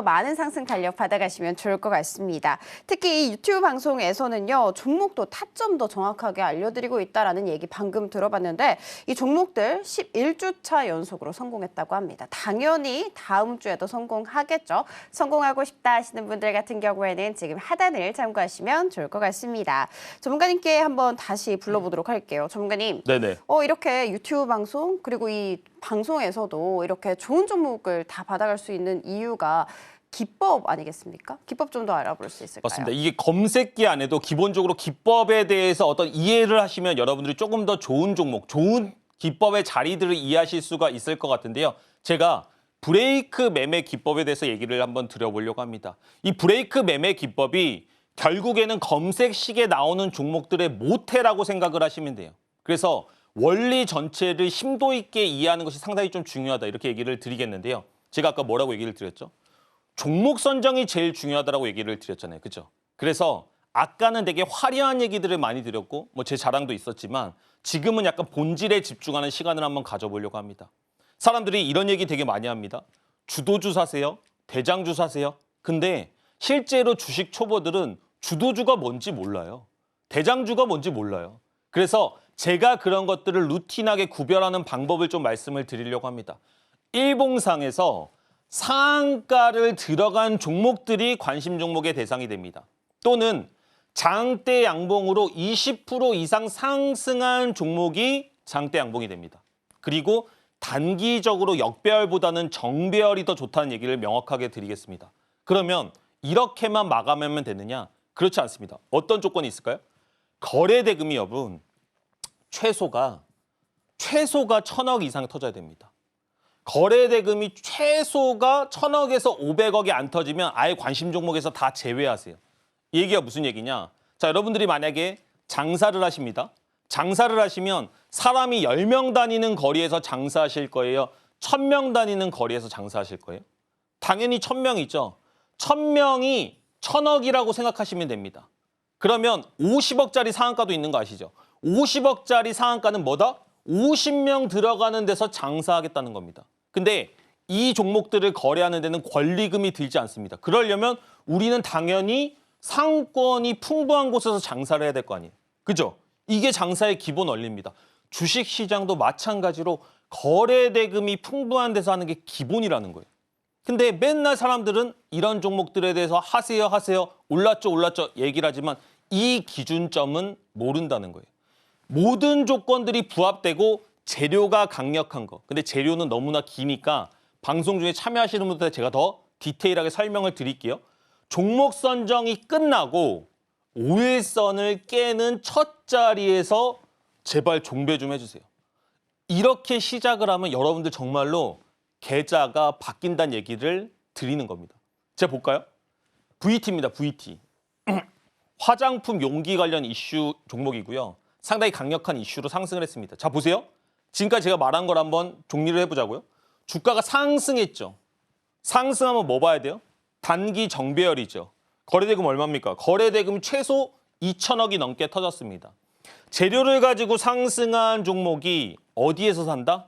S1: 많은 상승 탄력 받아가시면 좋을 것 같습니다. 특히 이 유튜브 방송에서는요, 종목도 타점도 정확하게 알려드리고 있다라는 얘기 방금 들어봤는데 이 종목들 11주차 연속으로 성공했다고 합니다. 당연히 다음 주에도 성공하겠죠. 성공하고 싶다 하시는 분들 같은 경우에는 지금 하단을 참고하시면 좋을 것 같습니다. 전문가님께 한번 다시 불러보도록 할게요. 전문가님,
S2: 네네.
S1: 이렇게 유튜브 방송 그리고 이 방송에서도 이렇게 좋은 종목을 다 받아갈 수 있는 이유가 기법 아니겠습니까? 기법 좀 더 알아볼 수 있을까요?
S2: 맞습니다. 이게 검색기 안에도 기본적으로 기법에 대해서 어떤 이해를 하시면 여러분들이 조금 더 좋은 종목, 좋은 기법의 자리들을 이해하실 수가 있을 것 같은데요. 제가 브레이크 매매 기법에 대해서 얘기를 한번 드려보려고 합니다. 이 브레이크 매매 기법이 결국에는 검색식에 나오는 종목들의 모태라고 생각을 하시면 돼요. 그래서 원리 전체를 심도 있게 이해하는 것이 상당히 좀 중요하다 이렇게 얘기를 드리겠는데요. 제가 아까 뭐라고 얘기를 드렸죠? 종목 선정이 제일 중요하다라고 얘기를 드렸잖아요. 그렇죠? 그래서 아까는 되게 화려한 얘기들을 많이 드렸고 뭐 제 자랑도 있었지만 지금은 약간 본질에 집중하는 시간을 한번 가져보려고 합니다. 사람들이 이런 얘기 되게 많이 합니다. 주도주 사세요? 대장주 사세요? 근데 실제로 주식 초보들은 주도주가 뭔지 몰라요. 대장주가 뭔지 몰라요. 그래서 제가 그런 것들을 루틴하게 구별하는 방법을 좀 말씀을 드리려고 합니다. 일봉상에서 상한가를 들어간 종목들이 관심 종목의 대상이 됩니다. 또는 장대 양봉으로 20% 이상 상승한 종목이 장대 양봉이 됩니다. 그리고 단기적으로 역배열보다는 정배열이 더 좋다는 얘기를 명확하게 드리겠습니다. 그러면 이렇게만 마감하면 되느냐? 그렇지 않습니다. 어떤 조건이 있을까요? 거래 대금이 여러분 최소가 1,000억 이상 터져야 됩니다. 거래 대금이 최소가 1,000억에서 500억이 안 터지면 아예 관심 종목에서 다 제외하세요. 이 얘기가 무슨 얘기냐? 자, 여러분들이 만약에 장사를 하십니다. 장사를 하시면 사람이 10명 다니는 거리에서 장사하실 거예요? 1,000명 다니는 거리에서 장사하실 거예요? 당연히 1,000명이죠. 1,000명이 1,000억이라고 생각하시면 됩니다. 그러면 50억짜리 상한가도 있는 거 아시죠? 50억짜리 상한가는 뭐다? 50명 들어가는 데서 장사하겠다는 겁니다. 근데 이 종목들을 거래하는 데는 권리금이 들지 않습니다. 그러려면 우리는 당연히 상권이 풍부한 곳에서 장사를 해야 될 거 아니에요. 그죠? 이게 장사의 기본 원리입니다. 주식시장도 마찬가지로 거래 대금이 풍부한 데서 하는 게 기본이라는 거예요. 근데 맨날 사람들은 이런 종목들에 대해서 하세요 올랐죠 얘기를 하지만 이 기준점은 모른다는 거예요. 모든 조건들이 부합되고 재료가 강력한 거. 근데 재료는 너무나 기니까 방송 중에 참여하시는 분들 제가 더 디테일하게 설명을 드릴게요. 종목 선정이 끝나고 5일선을 깨는 첫 자리에서 제발 종배 좀 해주세요. 이렇게 시작을 하면 여러분들 정말로 계좌가 바뀐다는 얘기를 드리는 겁니다. 제가 볼까요? VT입니다. VT. 화장품 용기 관련 이슈 종목이고요. 상당히 강력한 이슈로 상승을 했습니다. 자, 보세요. 지금까지 제가 말한 걸 한번 정리를 해보자고요. 주가가 상승했죠. 상승하면 뭐 봐야 돼요? 단기 정배열이죠. 거래대금 얼마입니까? 거래대금 최소 2,000억이 넘게 터졌습니다. 재료를 가지고 상승한 종목이 어디에서 산다?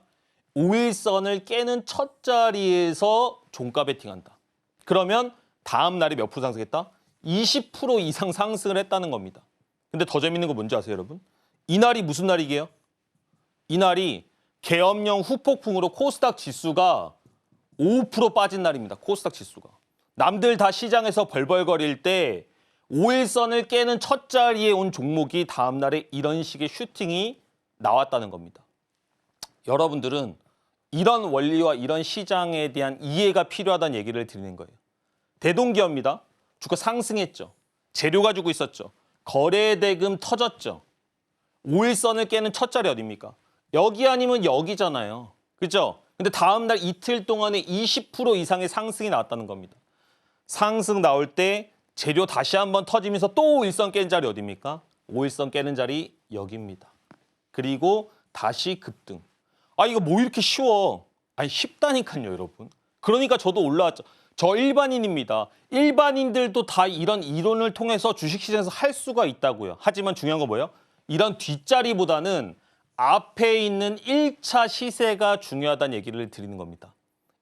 S2: 5일선을 깨는 첫 자리에서 종가 베팅한다. 그러면 다음 날에 몇 프로 상승했다? 20% 이상 상승을 했다는 겁니다. 근데 더 재밌는 거 뭔지 아세요, 여러분? 이날이 무슨 날이게요? 이날이 계엄령 후폭풍으로 코스닥 지수가 5% 빠진 날입니다. 코스닥 지수가. 남들 다 시장에서 벌벌거릴 때 5일선을 깨는 첫 자리에 온 종목이 다음 날에 이런 식의 슈팅이 나왔다는 겁니다. 여러분들은 이런 원리와 이런 시장에 대한 이해가 필요하다는 얘기를 드리는 거예요. 대동기업입니다. 주가 상승했죠. 재료 가지고 있었죠. 거래대금 터졌죠. 5일선을 깨는 첫 자리 어디입니까? 여기 아니면 여기잖아요. 그죠? 근데 다음 날 이틀 동안에 20% 이상의 상승이 나왔다는 겁니다. 상승 나올 때 재료 다시 한번 터지면서 또 5일선 깨는 자리 어디입니까? 5일선 깨는 자리 여기입니다. 그리고 다시 급등. 아, 이거 뭐 이렇게 쉬워? 아니, 쉽다니까요, 여러분. 그러니까 저도 올라왔죠. 저 일반인입니다. 일반인들도 다 이런 이론을 통해서 주식시장에서 할 수가 있다고요. 하지만 중요한 건 뭐예요? 이런 뒷자리보다는 앞에 있는 1차 시세가 중요하다는 얘기를 드리는 겁니다.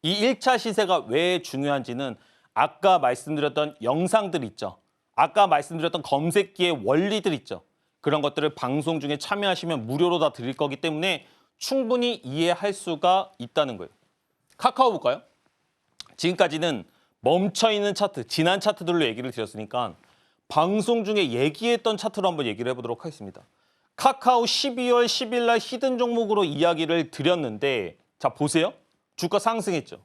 S2: 이 1차 시세가 왜 중요한지는 아까 말씀드렸던 영상들 있죠. 아까 말씀드렸던 검색기의 원리들 있죠. 그런 것들을 방송 중에 참여하시면 무료로 다 드릴 거기 때문에 충분히 이해할 수가 있다는 거예요. 카카오 볼까요? 지금까지는 멈춰있는 차트, 지난 차트들로 얘기를 드렸으니까 방송 중에 얘기했던 차트로 한번 얘기를 해보도록 하겠습니다. 카카오 12월 10일 날 히든 종목으로 이야기를 드렸는데 자, 보세요. 주가 상승했죠.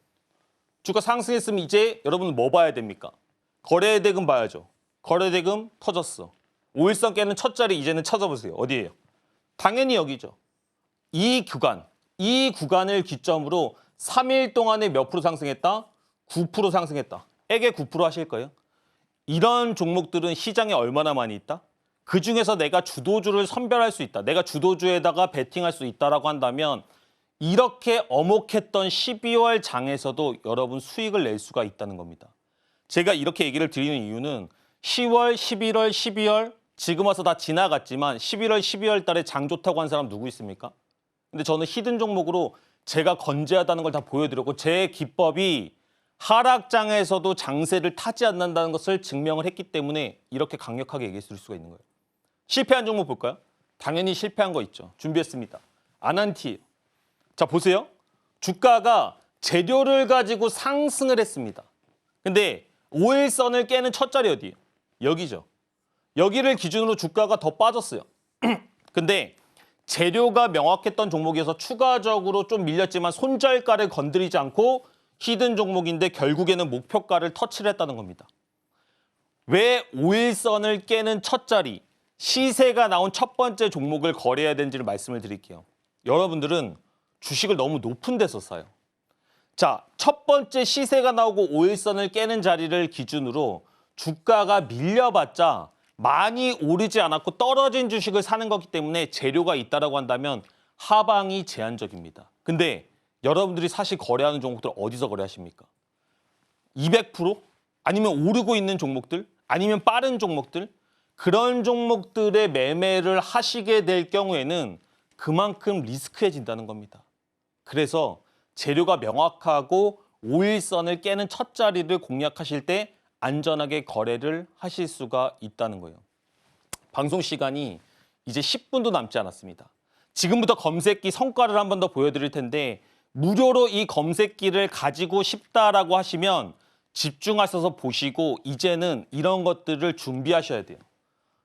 S2: 주가 상승했으면 이제 여러분은 뭐 봐야 됩니까? 거래대금 봐야죠. 거래대금 터졌어. 5일선 깨는 첫 자리 이제는 찾아보세요. 어디예요? 당연히 여기죠. 이 구간을 기점으로 3일 동안에 몇 프로 상승했다? 9% 상승했다. 에게 9% 하실 거예요? 이런 종목들은 시장에 얼마나 많이 있다? 그중에서 내가 주도주를 선별할 수 있다. 내가 주도주에다가 베팅할 수 있다라고 한다면 이렇게 어목했던 12월 장에서도 여러분 수익을 낼 수가 있다는 겁니다. 제가 이렇게 얘기를 드리는 이유는 10월, 11월, 12월 지금 와서 다 지나갔지만 11월, 12월 달에 장 좋다고 한 사람 누구 있습니까? 근데 저는 히든 종목으로 제가 건재하다는 걸 다 보여드렸고 제 기법이 하락장에서도 장세를 타지 않는다는 것을 증명을 했기 때문에 이렇게 강력하게 얘기해 줄 수가 있는 거예요. 실패한 종목 볼까요? 당연히 실패한 거 있죠. 준비했습니다. 아난티. 자, 보세요. 주가가 재료를 가지고 상승을 했습니다. 근데 5일선을 깨는 첫 자리 어디예요? 여기죠. 여기를 기준으로 주가가 더 빠졌어요. 근데 재료가 명확했던 종목에서 추가적으로 좀 밀렸지만 손절가를 건드리지 않고 히든 종목인데 결국에는 목표가를 터치를 했다는 겁니다. 왜 5일선을 깨는 첫 자리, 시세가 나온 첫 번째 종목을 거래해야 되는지를 말씀을 드릴게요. 여러분들은 주식을 너무 높은 데서 사요. 자, 첫 번째 시세가 나오고 5일선을 깨는 자리를 기준으로 주가가 밀려봤자 많이 오르지 않았고 떨어진 주식을 사는 거기 때문에 재료가 있다라고 한다면 하방이 제한적입니다. 근데 여러분들이 사실 거래하는 종목들 어디서 거래하십니까? 200%? 아니면 오르고 있는 종목들? 아니면 빠른 종목들? 그런 종목들의 매매를 하시게 될 경우에는 그만큼 리스크해진다는 겁니다. 그래서 재료가 명확하고 5일선을 깨는 첫 자리를 공략하실 때 안전하게 거래를 하실 수가 있다는 거예요. 방송 시간이 이제 10분도 남지 않았습니다. 지금부터 검색기 성과를 한 번 더 보여드릴 텐데 무료로 이 검색기를 가지고 싶다라고 하시면 집중하셔서 보시고 이제는 이런 것들을 준비하셔야 돼요.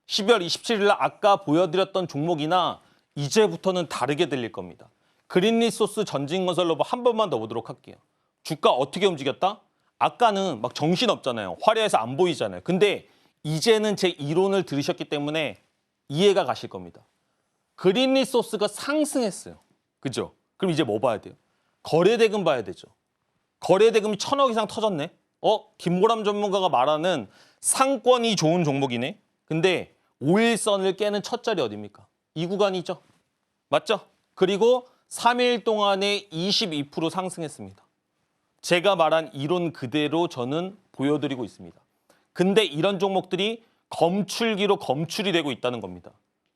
S2: 12월 27일 날 아까 보여드렸던 종목이나 이제부터는 다르게 들릴 겁니다. 그린리소스 전진건설로버 한 번만 더 보도록 할게요. 주가 어떻게 움직였다? 아까는 막 정신없잖아요. 화려해서 안 보이잖아요. 근데 이제는 제 이론을 들으셨기 때문에 이해가 가실 겁니다. 그린리소스가 상승했어요. 그죠? 그럼 이제 뭐 봐야 돼요? 거래대금 봐야 되죠. 거래대금이 1,000억 이상 터졌네. 김보람 전문가가 말하는 상권이 좋은 종목이네. 근데 5일선을 깨는 첫 자리 어디입니까? 이 구간이죠. 맞죠? 그리고 3일 동안에 22% 상승했습니다. 제가 말한 이론 그대로 저는 보여드리고 있습니다. 근데 이런 종목들이 검출기로 검출이 되고 있다는 겁니다.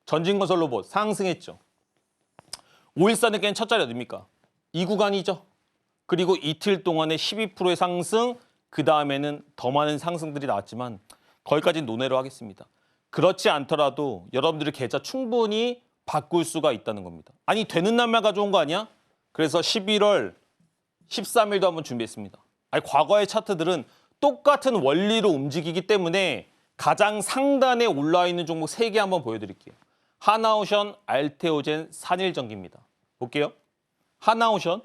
S2: 전진건설 로봇 상승했죠. 5일선을 깬 첫 자리 어디입니까? 이 구간이죠. 그리고 이틀 동안에 12%의 상승, 그 다음에는 더 많은 상승들이 나왔지만 거기까지는 논외로 하겠습니다. 그렇지 않더라도 여러분들의 계좌 충분히 바꿀 수가 있다는 겁니다. 아니 되는 날만 가져온 거 아니야? 그래서 11월 13일도 한번 준비했습니다. 아니 과거의 차트들은 똑같은 원리로 움직이기 때문에 가장 상단에 올라와 있는 종목 3개 한번 보여드릴게요. 하나오션, 알테오젠, 산일전기입니다. 볼게요. 하나오션,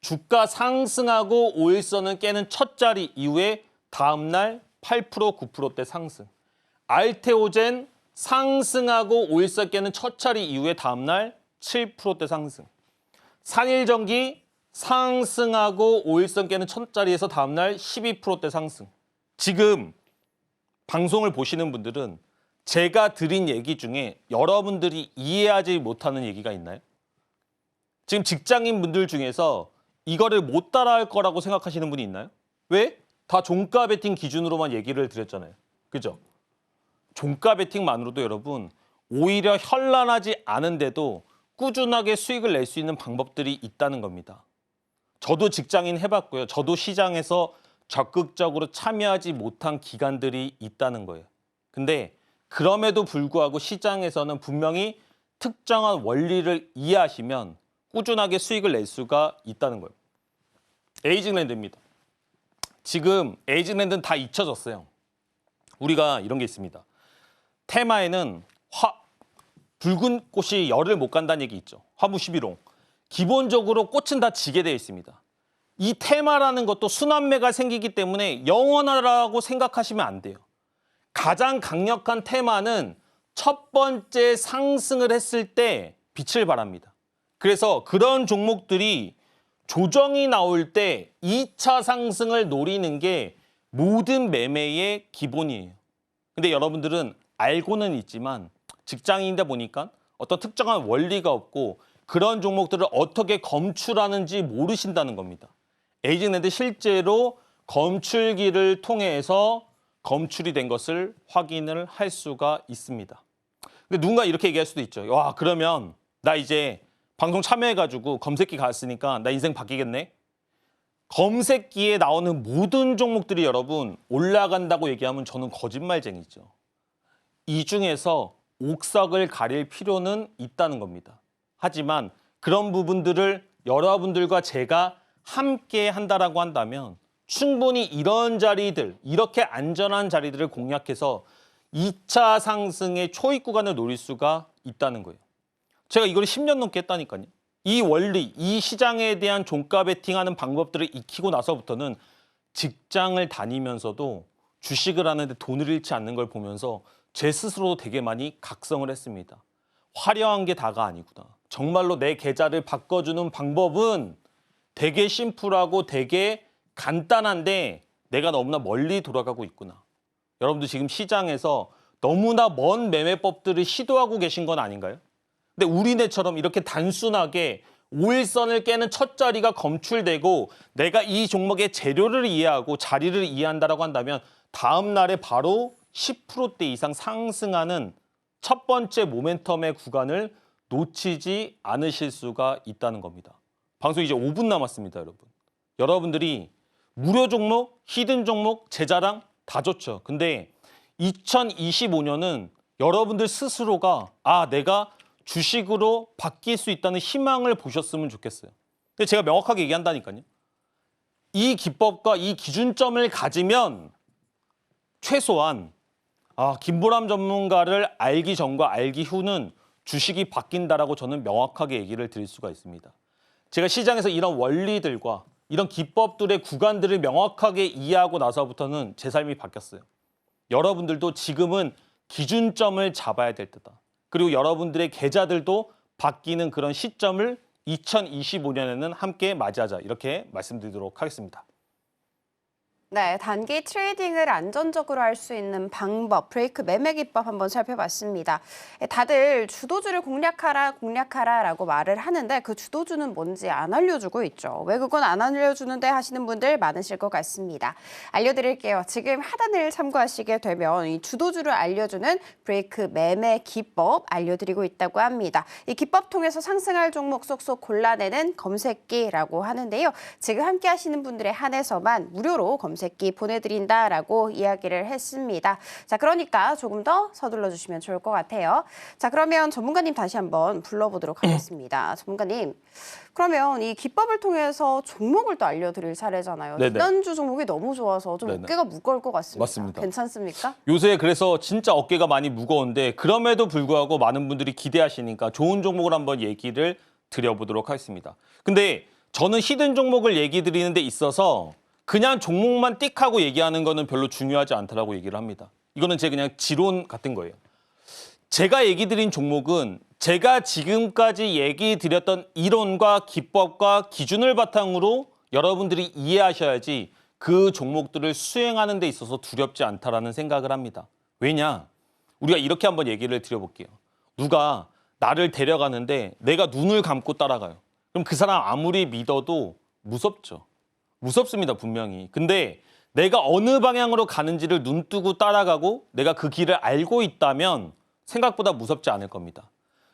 S2: 주가 상승하고 5일선을 깨는 첫 자리 이후에 다음날 8%, 9%대 상승. 알테오젠 상승하고 5일선 깨는 첫 자리 이후에 다음날 7%대 상승. 산일전기 상승하고 5일선 깨는 첫 자리에서 다음날 12%대 상승. 지금 방송을 보시는 분들은 제가 드린 얘기 중에 여러분들이 이해하지 못하는 얘기가 있나요? 지금 직장인 분들 중에서 이거를 못 따라할 거라고 생각하시는 분이 있나요? 왜? 다 종가 베팅 기준으로만 얘기를 드렸잖아요. 그죠? 종가 베팅만으로도 여러분 오히려 현란하지 않은데도 꾸준하게 수익을 낼 수 있는 방법들이 있다는 겁니다. 저도 직장인 해봤고요. 저도 시장에서 적극적으로 참여하지 못한 기간들이 있다는 거예요. 근데 그럼에도 불구하고 시장에서는 분명히 특정한 원리를 이해하시면 꾸준하게 수익을 낼 수가 있다는 거예요. 에이징랜드입니다. 지금 에이징랜드는 다 잊혀졌어요. 우리가 이런 게 있습니다. 테마에는 붉은 꽃이 열을 못 간다는 얘기 있죠. 화무 11홍. 기본적으로 꽃은 다 지게 되어 있습니다. 이 테마라는 것도 순환매가 생기기 때문에 영원하다고 생각하시면 안 돼요. 가장 강력한 테마는 첫 번째 상승을 했을 때 빛을 발합니다. 그래서 그런 종목들이 조정이 나올 때 2차 상승을 노리는 게 모든 매매의 기본이에요. 근데 여러분들은 알고는 있지만 직장인이다 보니까 어떤 특정한 원리가 없고 그런 종목들을 어떻게 검출하는지 모르신다는 겁니다. 에이징랜드 실제로 검출기를 통해서 검출이 된 것을 확인을 할 수가 있습니다. 근데 누군가 이렇게 얘기할 수도 있죠. 와, 그러면 나 이제 방송 참여해가지고 검색기 갔으니까 나 인생 바뀌겠네? 검색기에 나오는 모든 종목들이 여러분 올라간다고 얘기하면 저는 거짓말쟁이죠. 이 중에서 옥석을 가릴 필요는 있다는 겁니다. 하지만 그런 부분들을 여러분들과 제가 함께 한다라고 한다면 충분히 이런 자리들, 이렇게 안전한 자리들을 공략해서 2차 상승의 초입 구간을 노릴 수가 있다는 거예요. 제가 이걸 10년 넘게 했다니까요. 이 원리, 이 시장에 대한 종가 베팅하는 방법들을 익히고 나서부터는 직장을 다니면서도 주식을 하는데 돈을 잃지 않는 걸 보면서 제 스스로도 되게 많이 각성을 했습니다. 화려한 게 다가 아니구나. 정말로 내 계좌를 바꿔주는 방법은 되게 심플하고 되게 간단한데 내가 너무나 멀리 돌아가고 있구나. 여러분들 지금 시장에서 너무나 먼 매매법들을 시도하고 계신 건 아닌가요? 근데 우리네처럼 이렇게 단순하게 5일선을 깨는 첫 자리가 검출되고 내가 이 종목의 재료를 이해하고 자리를 이해한다라고 한다면 다음 날에 바로 10%대 이상 상승하는 첫 번째 모멘텀의 구간을 놓치지 않으실 수가 있다는 겁니다. 방송 이제 5분 남았습니다, 여러분. 여러분들이 무료 종목, 히든 종목, 제 자랑 다 좋죠. 근데 2025년은 여러분들 스스로가 내가 주식으로 바뀔 수 있다는 희망을 보셨으면 좋겠어요. 근데 제가 명확하게 얘기한다니까요. 이 기법과 이 기준점을 가지면 최소한 김보람 전문가를 알기 전과 알기 후는 주식이 바뀐다라고 저는 명확하게 얘기를 드릴 수가 있습니다. 제가 시장에서 이런 원리들과 이런 기법들의 구간들을 명확하게 이해하고 나서부터는 제 삶이 바뀌었어요. 여러분들도 지금은 기준점을 잡아야 될 때다. 그리고 여러분들의 계좌들도 바뀌는 그런 시점을 2025년에는 함께 맞이하자 이렇게 말씀드리도록 하겠습니다.
S1: 네, 단기 트레이딩을 안전적으로 할 수 있는 방법, 브레이크 매매 기법 한번 살펴봤습니다. 다들 주도주를 공략하라라고 말을 하는데 그 주도주는 뭔지 안 알려주고 있죠. 왜 그건 안 알려주는데 하시는 분들 많으실 것 같습니다. 알려드릴게요. 지금 하단을 참고하시게 되면 이 주도주를 알려주는 브레이크 매매 기법 알려드리고 있다고 합니다. 이 기법 통해서 상승할 종목 쏙쏙 골라내는 검색기라고 하는데요. 지금 함께 하시는 분들에 한해서만 무료로 검색기 보내드린다라고 이야기를 했습니다. 자, 그러니까 조금 더 서둘러 주시면 좋을 것 같아요. 자, 그러면 전문가님 다시 한번 불러보도록 하겠습니다. 전문가님, 그러면 이 기법을 통해서 종목을 또 알려드릴 차례잖아요.
S2: 네네.
S1: 지난주 종목이 너무 좋아서 좀
S2: 네네.
S1: 어깨가 무거울 것 같습니다.
S2: 맞습니다.
S1: 괜찮습니까?
S2: 요새 그래서 진짜 어깨가 많이 무거운데 그럼에도 불구하고 많은 분들이 기대하시니까 좋은 종목을 한번 얘기를 드려보도록 하겠습니다. 근데 저는 히든 종목을 얘기 드리는 데 있어서 그냥 종목만 띡 하고 얘기하는 거는 별로 중요하지 않다라고 얘기를 합니다. 이거는 제 그냥 지론 같은 거예요. 제가 얘기 드린 종목은 제가 지금까지 얘기 드렸던 이론과 기법과 기준을 바탕으로 여러분들이 이해하셔야지 그 종목들을 수행하는 데 있어서 두렵지 않다라는 생각을 합니다. 왜냐? 우리가 이렇게 한번 얘기를 드려볼게요. 누가 나를 데려가는데 내가 눈을 감고 따라가요. 그럼 그 사람 아무리 믿어도 무섭죠. 무섭습니다, 분명히. 근데 내가 어느 방향으로 가는지를 눈뜨고 따라가고 내가 그 길을 알고 있다면 생각보다 무섭지 않을 겁니다.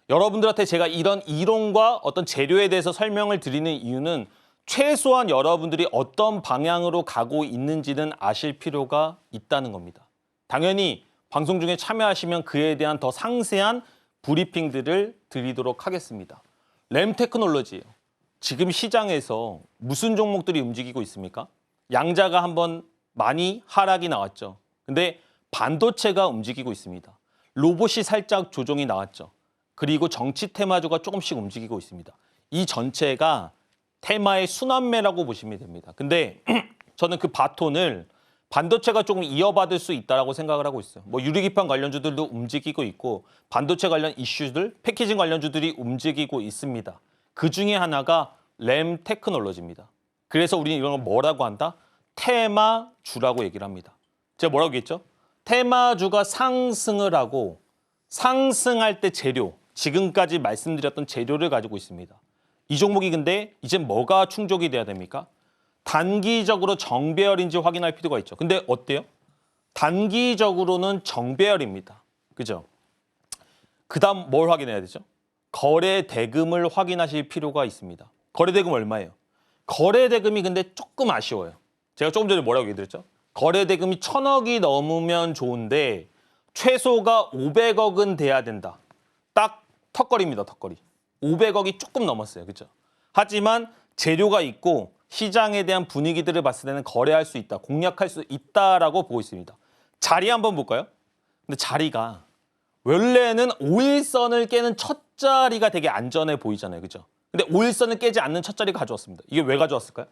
S2: 여러분들한테 제가 이런 이론과 어떤 재료에 대해서 설명을 드리는 이유는 최소한 여러분들이 어떤 방향으로 가고 있는지는 아실 필요가 있다는 겁니다. 당연히 방송 중에 참여하시면 그에 대한 더 상세한 브리핑들을 드리도록 하겠습니다. 램 테크놀로지예요. 지금 시장에서 무슨 종목들이 움직이고 있습니까? 양자가 한번 많이 하락이 나왔죠. 근데 반도체가 움직이고 있습니다. 로봇이 살짝 조정이 나왔죠. 그리고 정치 테마주가 조금씩 움직이고 있습니다. 이 전체가 테마의 순환매라고 보시면 됩니다. 근데 저는 그 바톤을 반도체가 조금 이어받을 수 있다고 생각을 하고 있어요. 뭐 유리기판 관련주들도 움직이고 있고 반도체 관련 이슈들, 패키징 관련주들이 움직이고 있습니다. 그 중에 하나가 램 테크놀로지입니다. 그래서 우리는 이런 걸 뭐라고 한다? 테마주라고 얘기를 합니다. 제가 뭐라고 얘기했죠? 테마주가 상승을 하고 상승할 때 재료, 지금까지 말씀드렸던 재료를 가지고 있습니다. 이 종목이 근데 이제 뭐가 충족이 돼야 됩니까? 단기적으로 정배열인지 확인할 필요가 있죠. 근데 어때요? 단기적으로는 정배열입니다. 그죠? 그 다음 뭘 확인해야 되죠? 거래 대금을 확인하실 필요가 있습니다. 거래 대금 얼마예요? 거래 대금이 근데 조금 아쉬워요. 제가 조금 전에 뭐라고 얘기드렸죠? 거래 대금이 1,000억이 넘으면 좋은데 최소가 500억은 돼야 된다. 딱 턱걸이입니다, 턱걸이. 500억이 조금 넘었어요. 그렇죠? 하지만 재료가 있고 시장에 대한 분위기들을 봤을 때는 거래할 수 있다, 공략할 수 있다라고 보고 있습니다. 자리 한번 볼까요? 근데 자리가 원래는 5일선을 깨는 첫 자리가 되게 안전해 보이잖아요. 그죠? 근데 5일선을 깨지 않는 첫 자리 가져왔습니다. 이게 왜 가져왔을까요?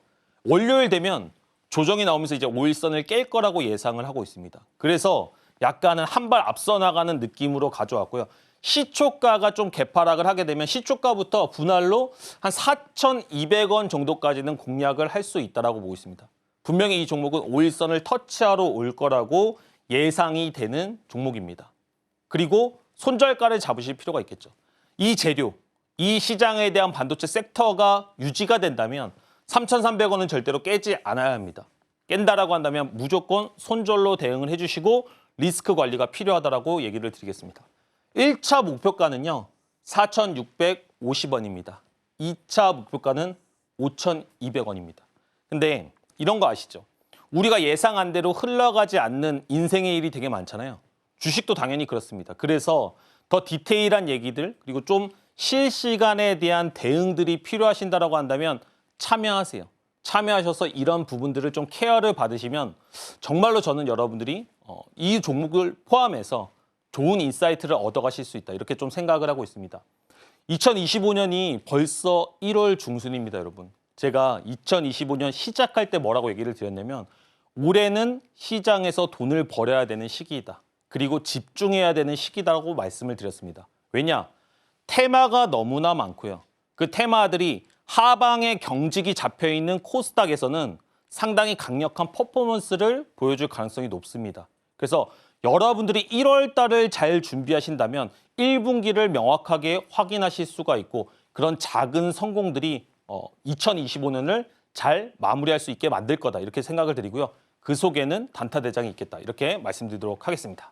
S2: 월요일 되면 조정이 나오면서 이제 5일선을 깰 거라고 예상을 하고 있습니다. 그래서 약간은 한 발 앞서 나가는 느낌으로 가져왔고요. 시초가가 좀 개파락을 하게 되면 시초가부터 분할로 한 4,200원 정도까지는 공략을 할 수 있다라고 보고 있습니다. 분명히 이 종목은 5일선을 터치하러 올 거라고 예상이 되는 종목입니다. 그리고 손절가를 잡으실 필요가 있겠죠. 이 재료, 이 시장에 대한 반도체 섹터가 유지가 된다면 3,300원은 절대로 깨지 않아야 합니다. 깬다라고 한다면 무조건 손절로 대응을 해주시고 리스크 관리가 필요하다라고 얘기를 드리겠습니다. 1차 목표가는요. 4,650원입니다. 2차 목표가는 5,200원입니다. 근데 이런 거 아시죠? 우리가 예상한 대로 흘러가지 않는 인생의 일이 되게 많잖아요. 주식도 당연히 그렇습니다. 그래서 더 디테일한 얘기들 그리고 좀 실시간에 대한 대응들이 필요하신다라고 한다면 참여하세요. 참여하셔서 이런 부분들을 좀 케어를 받으시면 정말로 저는 여러분들이 이 종목을 포함해서 좋은 인사이트를 얻어가실 수 있다. 이렇게 좀 생각을 하고 있습니다. 2025년이 벌써 1월 중순입니다, 여러분. 제가 2025년 시작할 때 뭐라고 얘기를 드렸냐면 올해는 시장에서 돈을 벌어야 되는 시기이다. 그리고 집중해야 되는 시기다라고 말씀을 드렸습니다. 왜냐? 테마가 너무나 많고요. 그 테마들이 하방의 경직이 잡혀있는 코스닥에서는 상당히 강력한 퍼포먼스를 보여줄 가능성이 높습니다. 그래서 여러분들이 1월 달을 잘 준비하신다면 1분기를 명확하게 확인하실 수가 있고 그런 작은 성공들이 2025년을 잘 마무리할 수 있게 만들 거다 이렇게 생각을 드리고요. 그 속에는 단타 대장이 있겠다 이렇게 말씀드리도록 하겠습니다.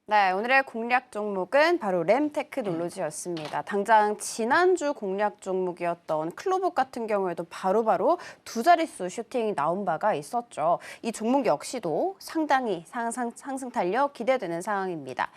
S1: 네, 오늘의 공략 종목은 바로 램테크놀로지였습니다. 당장 지난주 공략 종목이었던 클로봇 같은 경우에도 바로바로 두 자릿수 슈팅이 나온 바가 있었죠. 이 종목 역시도 상당히 상승 탄력 기대되는 상황입니다.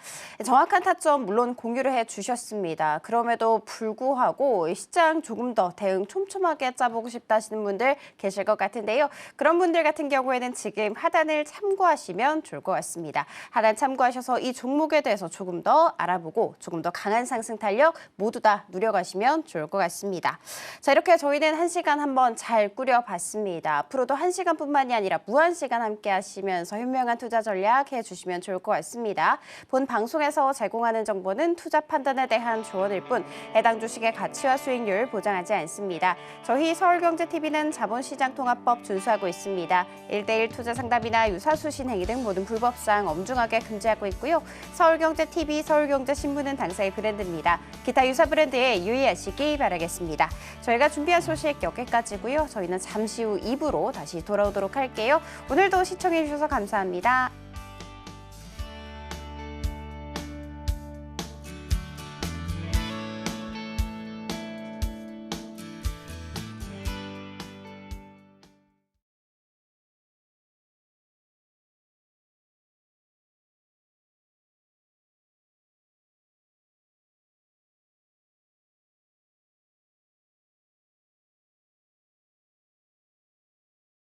S1: 정확한 타점 물론 공유를 해주셨습니다. 그럼에도 불구하고 시장 조금 더 대응 촘촘하게 짜보고 싶다 하시는 분들 계실 것 같은데요. 그런 분들 같은 경우에는 지금 하단을 참고하시면 좋을 것 같습니다. 하단 참고하셔서 이 종목에 대해서 조금 더 알아보고 조금 더 강한 상승 탄력 모두 다 누려가시면 좋을 것 같습니다. 자, 이렇게 저희는 1시간 한번 잘 꾸려봤습니다. 앞으로도 1시간뿐만이 아니라 무한시간 함께 하시면서 현명한 투자 전략 해주시면 좋을 것 같습니다. 본 방송에서 제공하는 정보는 투자 판단에 대한 조언일 뿐 해당 주식의 가치와 수익률 보장하지 않습니다. 저희 서울경제TV는 자본시장통합법 준수하고 있습니다. 1:1 투자 상담이나 유사수신 행위 등 모든 불법사항 엄중하게 금지하고 있고요. 서울경제TV, 서울경제신문은 당사의 브랜드입니다. 기타 유사 브랜드에 유의하시기 바라겠습니다. 저희가 준비한 소식 여기까지고요. 저희는 잠시 후 2부로 다시 돌아오도록 할게요. 오늘도 시청해주셔서 감사합니다.